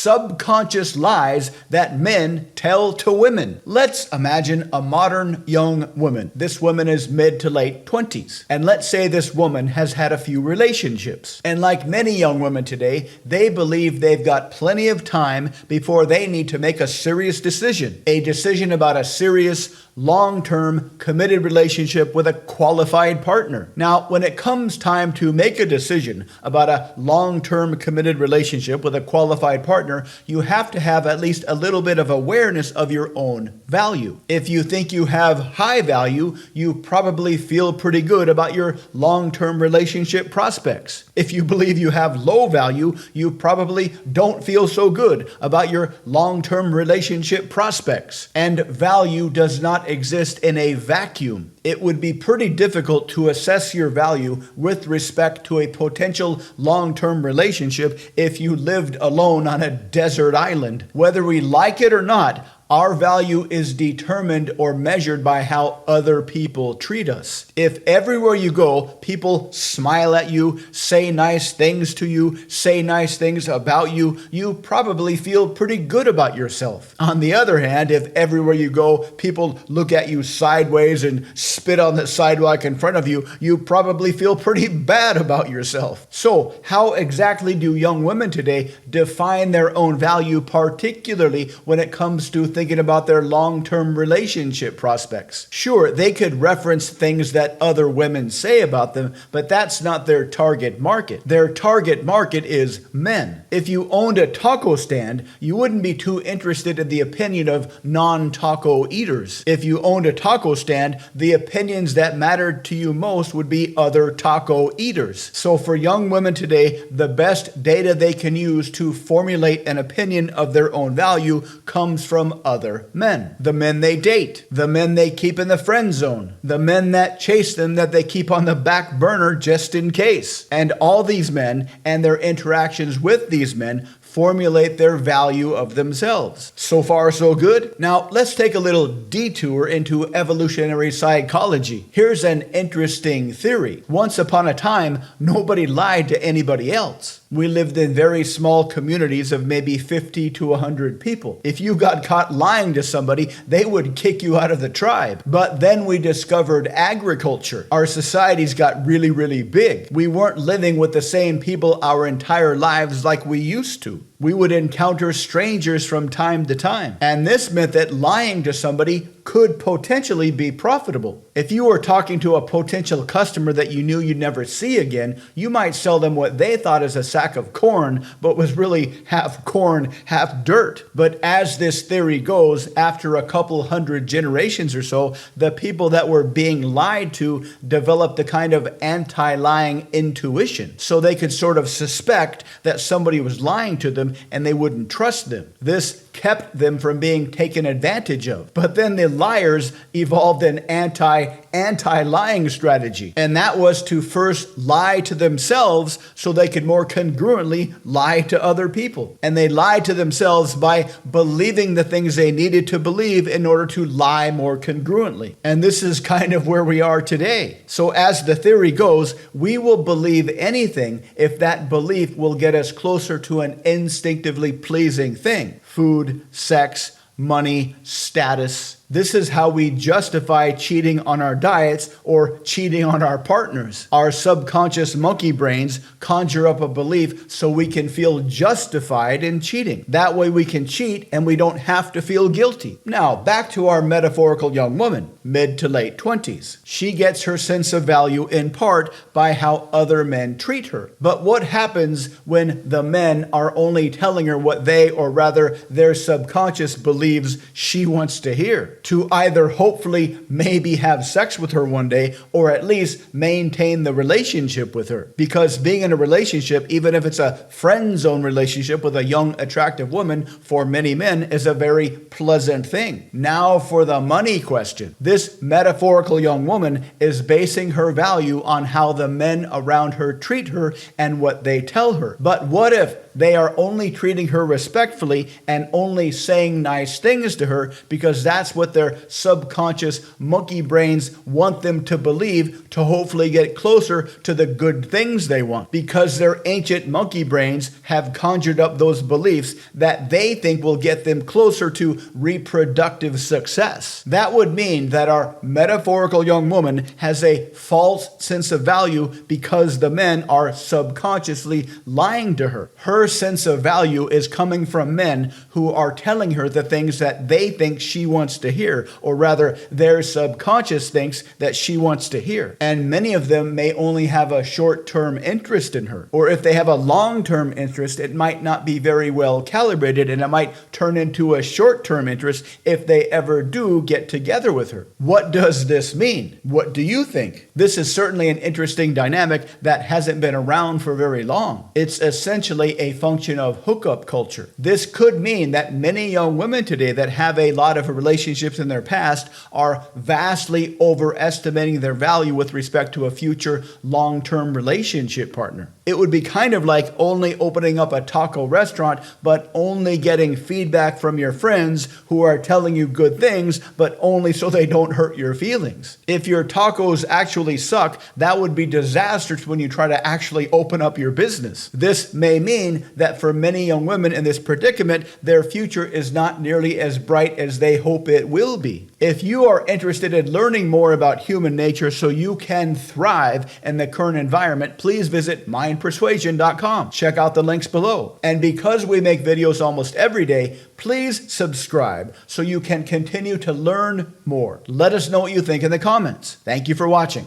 subconscious lies that men tell to women. Let's imagine a modern young woman. This woman is mid to late 20s. And let's say this woman has had a few relationships. And like many young women today, they believe they've got plenty of time before they need to make a serious decision. A decision about a serious, long-term, committed relationship with a qualified partner. Now, when it comes time to make a decision about a long-term committed relationship with a qualified partner, you have to have at least a little bit of awareness of your own value. If you think you have high value, you probably feel pretty good about your long-term relationship prospects. If you believe you have low value, you probably don't feel so good about your long-term relationship prospects. And value does not exist in a vacuum. It would be pretty difficult to assess your value with respect to a potential long-term relationship if you lived alone on a desert island. Whether we like it or not, our value is determined or measured by how other people treat us. If everywhere you go, people smile at you, say nice things to you, say nice things about you, you probably feel pretty good about yourself. On the other hand, if everywhere you go, people look at you sideways and spit on the sidewalk in front of you, you probably feel pretty bad about yourself. So, how exactly do young women today define their own value, particularly when it comes to thinking about their long-term relationship prospects? Sure, they could reference things that other women say about them, but that's not their target market. Their target market is men. If you owned a taco stand, you wouldn't be too interested in the opinion of non-taco eaters. If you owned a taco stand, the opinions that mattered to you most would be other taco eaters. So for young women today, the best data they can use to formulate an opinion of their own value comes from other men. The men they date, the men they keep in the friend zone, the men that chase them that they keep on the back burner just in case. And all these men and their interactions with these men formulate their value of themselves. So far, so good? Now, let's take a little detour into evolutionary psychology. Here's an interesting theory. Once upon a time, nobody lied to anybody else. We lived in very small communities of maybe 50 to 100 people. If you got caught lying to somebody, they would kick you out of the tribe. But then we discovered agriculture. Our societies got really, really big. We weren't living with the same people our entire lives like we used to. We would encounter strangers from time to time. And this meant that lying to somebody could potentially be profitable. If you were talking to a potential customer that you knew you'd never see again, you might sell them what they thought is a sack of corn, but was really half corn, half dirt. But as this theory goes, after a couple hundred generations or so, the people that were being lied to developed a kind of anti-lying intuition. So they could sort of suspect that somebody was lying to them and they wouldn't trust them. This kept them from being taken advantage of. But then the liars evolved an anti-lying strategy. And that was to first lie to themselves so they could more congruently lie to other people. And they lied to themselves by believing the things they needed to believe in order to lie more congruently. And this is kind of where we are today. So as the theory goes, we will believe anything if that belief will get us closer to an instinctively pleasing thing. Food, sex, money, status. This is how we justify cheating on our diets or cheating on our partners. Our subconscious monkey brains conjure up a belief so we can feel justified in cheating. That way we can cheat and we don't have to feel guilty. Now, back to our metaphorical young woman, mid to late 20s. She gets her sense of value in part by how other men treat her. But what happens when the men are only telling her what they, or rather their subconscious, believes she wants to hear? To either hopefully maybe have sex with her one day or at least maintain the relationship with her. Because being in a relationship, even if it's a friend zone relationship with a young attractive woman, for many men is a very pleasant thing. Now for the money question. This metaphorical young woman is basing her value on how the men around her treat her and what they tell her. But what if They are only treating her respectfully and only saying nice things to her because that's what their subconscious monkey brains want them to believe to hopefully get closer to the good things they want. Because their ancient monkey brains have conjured up those beliefs that they think will get them closer to reproductive success. That would mean that our metaphorical young woman has a false sense of value because the men are subconsciously lying to her. Her sense of value is coming from men who are telling her the things that they think she wants to hear, or rather their subconscious thinks that she wants to hear. And many of them may only have a short-term interest in her, or if they have a long-term interest, it might not be very well calibrated and it might turn into a short-term interest if they ever do get together with her. What does this mean? What do you think? This is certainly an interesting dynamic that hasn't been around for very long. It's essentially a function of hookup culture. This could mean that many young women today that have a lot of relationships in their past are vastly overestimating their value with respect to a future long-term relationship partner. It would be kind of like only opening up a taco restaurant, but only getting feedback from your friends who are telling you good things, but only so they don't hurt your feelings. If your tacos actually suck, that would be disastrous when you try to actually open up your business. This may mean that for many young women in this predicament, their future is not nearly as bright as they hope it will be. If you are interested in learning more about human nature so you can thrive in the current environment, please visit mindpersuasion.com. Check out the links below. And because we make videos almost every day, please subscribe so you can continue to learn more. Let us know what you think in the comments. Thank you for watching.